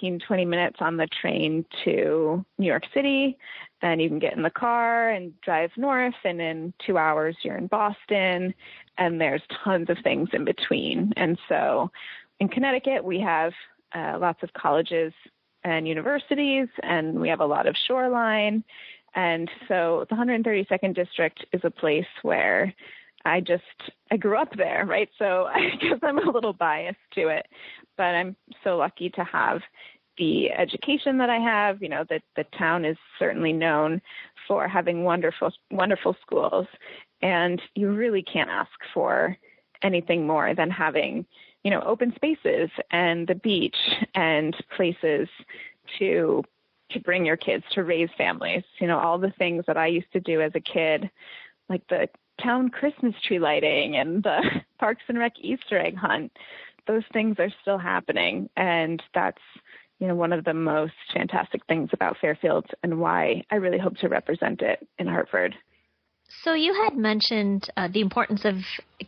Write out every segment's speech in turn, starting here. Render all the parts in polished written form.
15, 20 minutes on the train to New York City. Then you can get in the car and drive north, and in 2 hours you're in Boston, and there's tons of things in between. And so in Connecticut, we have lots of colleges and universities, and we have a lot of shoreline. And so the 132nd District is a place where I grew up there, right? So I guess I'm a little biased to it, but I'm so lucky to have the education that I have. You know, that the town is certainly known for having wonderful, wonderful schools, and you really can't ask for anything more than having, you know, open spaces and the beach and places to bring your kids, to raise families. You know, all the things that I used to do as a kid, like the town Christmas tree lighting and the Parks and Rec Easter egg hunt, those things are still happening. And that's, you know, one of the most fantastic things about Fairfield and why I really hope to represent it in Hartford. So you had mentioned the importance of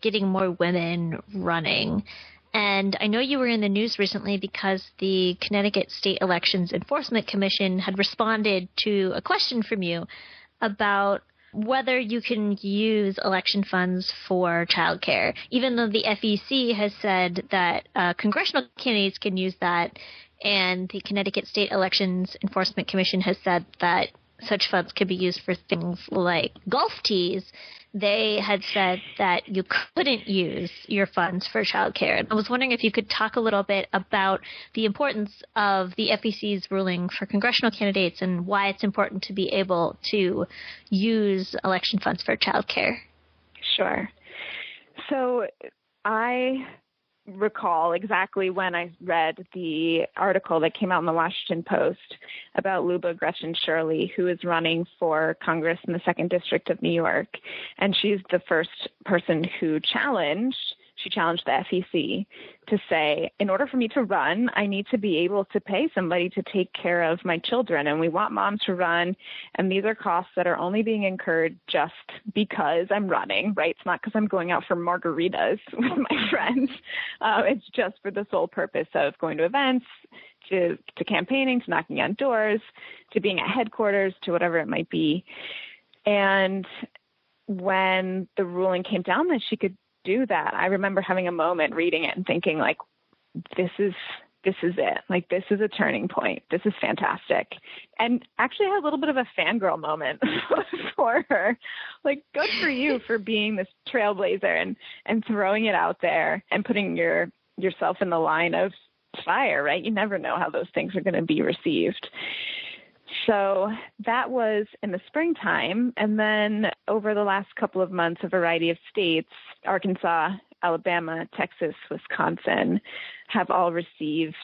getting more women running. And I know you were in the news recently because the Connecticut State Elections Enforcement Commission had responded to a question from you about whether you can use election funds for childcare, even though the FEC has said that congressional candidates can use that, and the Connecticut State Elections Enforcement Commission has said that such funds could be used for things like golf tees. They had said that you couldn't use your funds for childcare. And I was wondering if you could talk a little bit about the importance of the FEC's ruling for congressional candidates and why it's important to be able to use election funds for childcare. Sure. So I recall exactly when I read the article that came out in the Washington Post about Luba Gretchen Shirley, who is running for Congress in the 2nd District of New York. And she's the first person who challenged the FEC to say, in order for me to run, I need to be able to pay somebody to take care of my children. And we want mom to run. And these are costs that are only being incurred just because I'm running, right? It's not because I'm going out for margaritas with my friends. It's just for the sole purpose of going to events, to campaigning, to knocking on doors, to being at headquarters, to whatever it might be. And when the ruling came down that she could do that, I remember having a moment reading it and thinking, like, this is it. Like, this is a turning point. This is fantastic. And actually I had a little bit of a fangirl moment for her. Like, good for you for being this trailblazer and throwing it out there and putting yourself in the line of fire, right? You never know how those things are going to be received. So that was in the springtime. And then over the last couple of months, a variety of states, Arkansas, Alabama, Texas, Wisconsin, have all received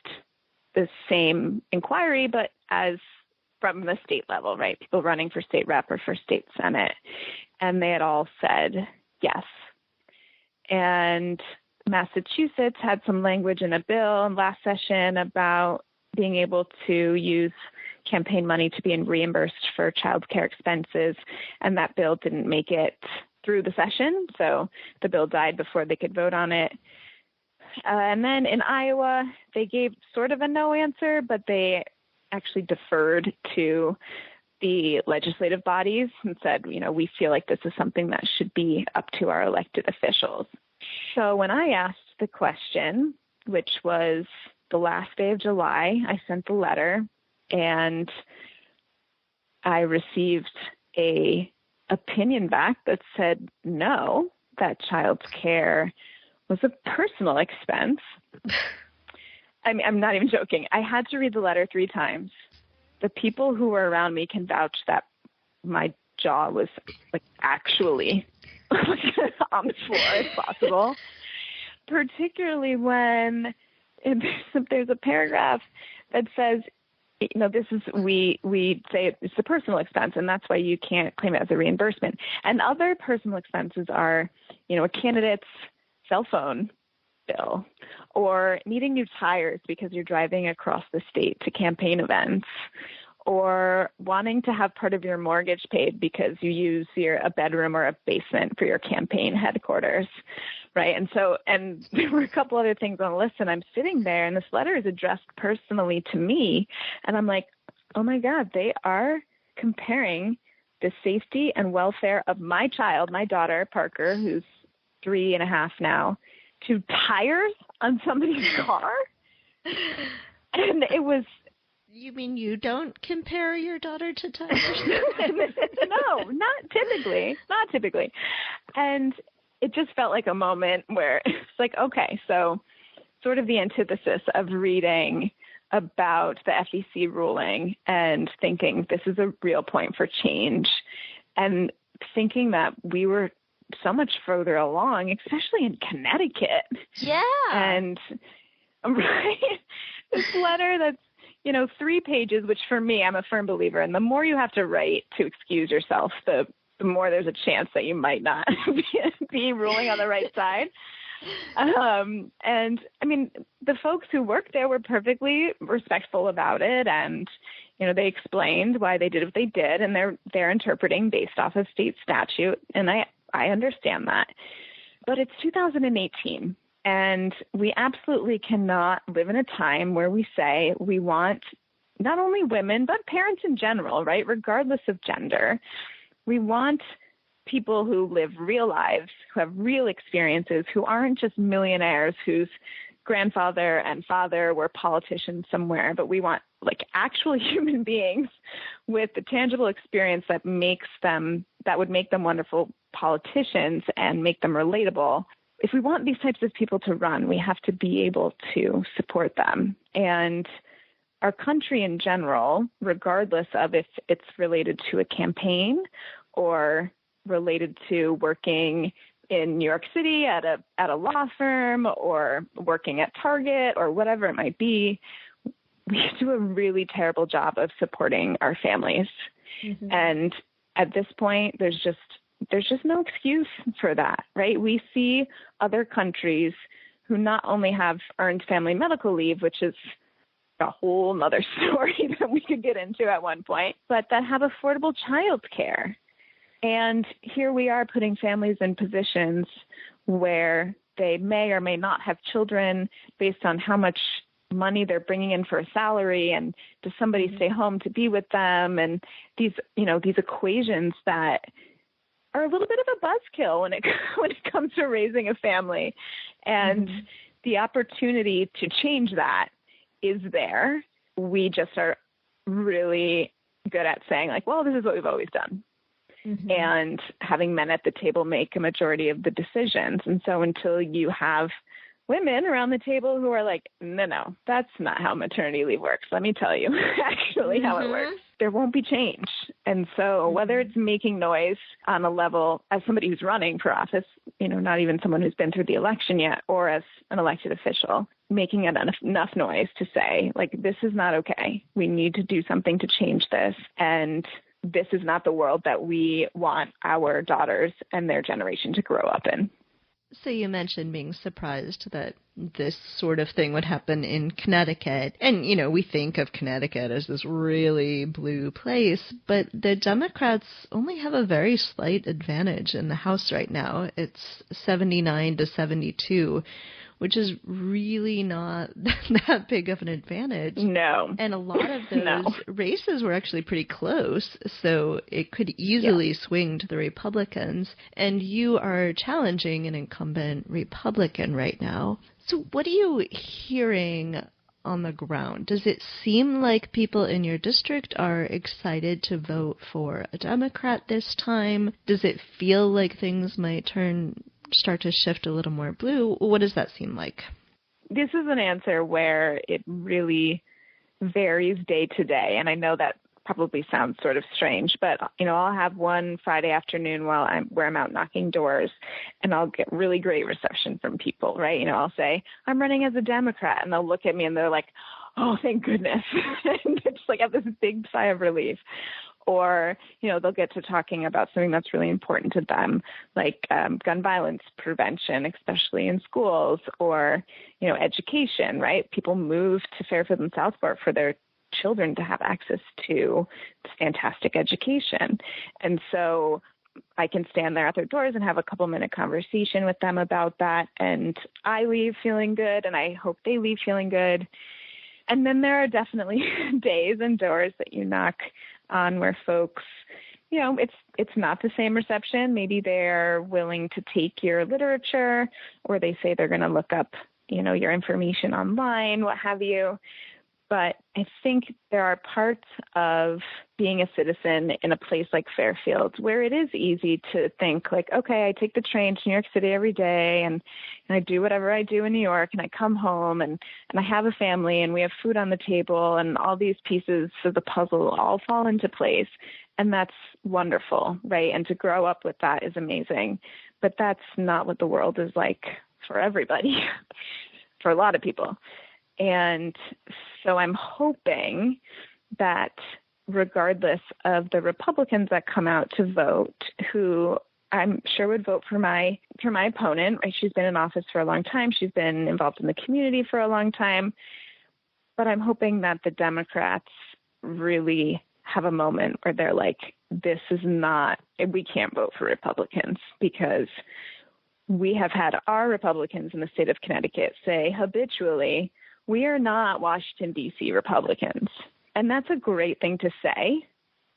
the same inquiry, but as from the state level, right? People running for state rep or for state senate. And they had all said yes. And Massachusetts had some language in a bill last session about being able to use campaign money to be reimbursed for childcare expenses, and that bill didn't make it through the session, so the bill died before they could vote on it. And then in Iowa, they gave sort of a no answer, but they actually deferred to the legislative bodies and said, you know, we feel like this is something that should be up to our elected officials. So when I asked the question, which was the last day of July, I sent the letter, and I received a opinion back that said no, that child's care was a personal expense. I mean, I'm not even joking. I had to read the letter 3 times. The people who were around me can vouch that my jaw was like actually on the floor as possible, particularly when there's a paragraph that says, you know, this is, we say it's a personal expense, and that's why you can't claim it as a reimbursement. And other personal expenses are, you know, a candidate's cell phone bill, or needing new tires because you're driving across the state to campaign events, or wanting to have part of your mortgage paid because you use a bedroom or a basement for your campaign headquarters, right? And there were a couple other things on the list, and I'm sitting there, and this letter is addressed personally to me, and I'm like, oh my God, they are comparing the safety and welfare of my child, my daughter, Parker, who's 3.5 now, to tires on somebody's car. And it was... You mean you don't compare your daughter to tires? No, not typically. And it just felt like a moment where it's like, okay, so sort of the antithesis of reading about the FEC ruling and thinking this is a real point for change, and thinking that we were so much further along, especially in Connecticut. Yeah. And right, this letter that's, 3 pages, which for me, I'm a firm believer in. The more you have to write to excuse yourself, the more there's a chance that you might not be ruling on the right side. And I mean, the folks who worked there were perfectly respectful about it. And, they explained why they did what they did, and they're interpreting based off of state statute. And I understand that, but it's 2018, and we absolutely cannot live in a time where we say we want not only women, but parents in general, right? Regardless of gender, we want people who live real lives, who have real experiences, who aren't just millionaires whose grandfather and father were politicians somewhere, but we want like actual human beings with the tangible experience that would make them wonderful politicians and make them relatable. If we want these types of people to run, we have to be able to support them. And our country in general, regardless of if it's related to a campaign or related to working in New York City at a law firm or working at Target or whatever it might be, we do a really terrible job of supporting our families. Mm-hmm. And at this point, there's just no excuse for that, right? We see other countries who not only have earned family medical leave, which is a whole nother story that we could get into at one point, but that have affordable child care. And here we are putting families in positions where they may or may not have children based on how much money they're bringing in for a salary, and does somebody stay home to be with them? And these equations that are a little bit of a buzzkill when it comes to raising a family. And the opportunity to change that is there. We just are really good at saying like, well, this is what we've always done. Mm-hmm. And having men at the table make a majority of the decisions. And so until you have women around the table who are like, no, that's not how maternity leave works. Let me tell you actually how it works. There won't be change. And so whether it's making noise on a level as somebody who's running for office, not even someone who's been through the election yet, or as an elected official, making enough noise to say, like, this is not okay. We need to do something to change this. And this is not the world that we want our daughters and their generation to grow up in. So you mentioned being surprised that this sort of thing would happen in Connecticut. And, we think of Connecticut as this really blue place, but the Democrats only have a very slight advantage in the House right now. It's 79-72, which is really not that big of an advantage. No. And a lot of those races were actually pretty close, so it could easily swing to the Republicans. And you are challenging an incumbent Republican right now. So what are you hearing on the ground? Does it seem like people in your district are excited to vote for a Democrat this time? Does it feel like things might start to shift a little more blue? What does that seem like? This is an answer where it really varies day to day. And I know that probably sounds sort of strange, but I'll have one Friday afternoon where I'm out knocking doors, and I'll get really great reception from people, right? I'll say, I'm running as a Democrat, and they'll look at me and they're like, oh, thank goodness. And it's like I have this big sigh of relief. Or, they'll get to talking about something that's really important to them, like gun violence prevention, especially in schools, or, education, right? People move to Fairfield and Southport for their children to have access to fantastic education. And so I can stand there at their doors and have a couple-minute conversation with them about that. And I leave feeling good, and I hope they leave feeling good. And then there are definitely days and doors that you knock on where folks, it's not the same reception. Maybe they're willing to take your literature, or they say they're going to look up, your information online, what have you. But I think there are parts of being a citizen in a place like Fairfield where it is easy to think like, okay, I take the train to New York City every day and I do whatever I do in New York, and I come home and I have a family and we have food on the table, and all these pieces of the puzzle all fall into place. And that's wonderful, right? And to grow up with that is amazing. But that's not what the world is like for everybody, for a lot of people. And so I'm hoping that regardless of the Republicans that come out to vote, who I'm sure would vote for my opponent, right? She's been in office for a long time. She's been involved in the community for a long time. But I'm hoping that the Democrats really have a moment where they're like, we can't vote for Republicans, because we have had our Republicans in the state of Connecticut say habitually, we are not Washington, D.C. Republicans. And that's a great thing to say,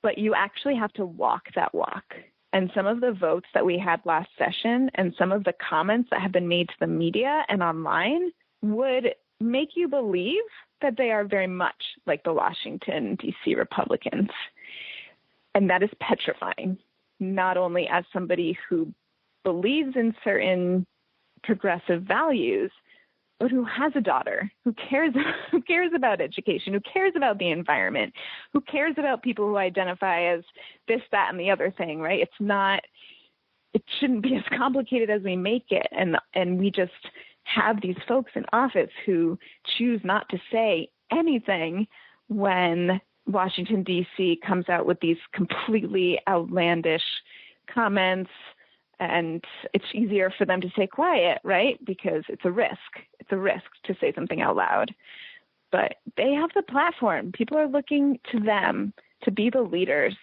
but you actually have to walk that walk. And some of the votes that we had last session and some of the comments that have been made to the media and online would make you believe that they are very much like the Washington, D.C. Republicans. And that is petrifying, not only as somebody who believes in certain progressive values, but who has a daughter, who cares about education, who cares about the environment, who cares about people who identify as this, that, and the other thing, right? It shouldn't be as complicated as we make it. And we just have these folks in office who choose not to say anything when Washington, D.C. comes out with these completely outlandish comments. And it's easier for them to stay quiet, right? Because it's a risk. It's a risk to say something out loud. But they have the platform. People are looking to them to be the leaders.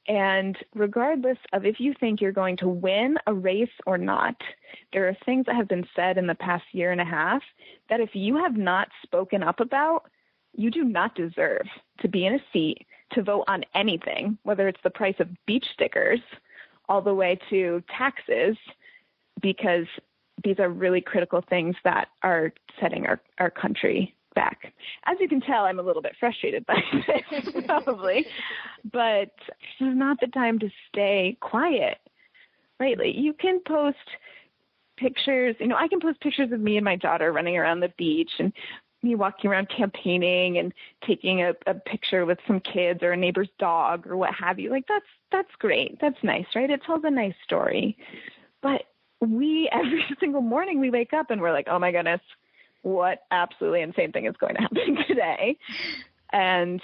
And regardless of if you think you're going to win a race or not, there are things that have been said in the past year and a half that if you have not spoken up about, you do not deserve to be in a seat to vote on anything, whether it's the price of beach stickers all the way to taxes, because these are really critical things that are setting our country back. As you can tell, I'm a little bit frustrated by this, probably, but this is not the time to stay quiet, right? Like, you can post pictures, I can post pictures of me and my daughter running around the beach and me walking around campaigning and taking a picture with some kids or a neighbor's dog or what have you. Like, that's great. That's nice, right? It tells a nice story. But every single morning we wake up and we're like, oh my goodness, what absolutely insane thing is going to happen today? And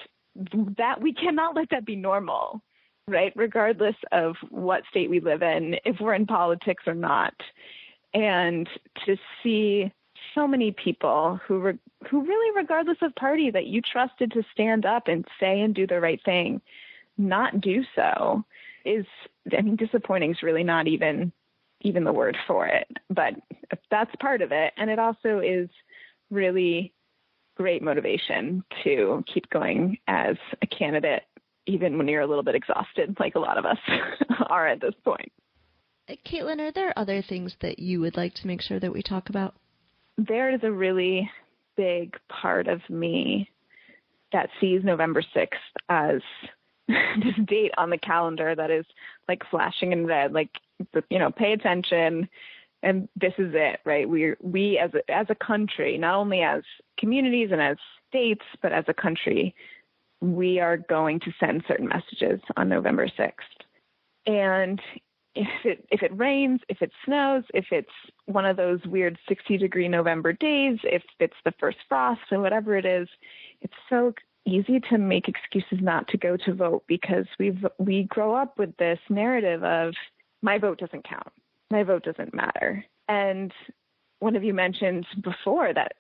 that we cannot let that be normal, right? Regardless of what state we live in, if we're in politics or not. And to see so many people who really, regardless of party, that you trusted to stand up and say and do the right thing, not do so is, disappointing is really not even the word for it. But that's part of it. And it also is really great motivation to keep going as a candidate, even when you're a little bit exhausted, like a lot of us are at this point. Caitlin, are there other things that you would like to make sure that we talk about? There is a really big part of me that sees November 6th as this date on the calendar that is like flashing in red, like, pay attention. And this is it, right? We as a country, not only as communities and as states, but as a country, we are going to send certain messages on November 6th. And if it rains, if it snows, if it's one of those weird 60-degree November days, if it's the first frost or whatever it is, it's so easy to make excuses not to go to vote, because we grow up with this narrative of my vote doesn't count, my vote doesn't matter. And one of you mentioned before that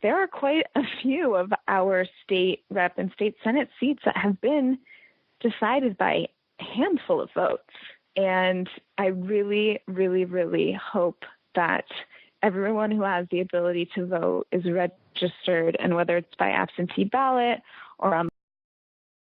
there are quite a few of our state rep and state Senate seats that have been decided by a handful of votes. And I really, really, really hope that everyone who has the ability to vote is registered, and whether it's by absentee ballot or on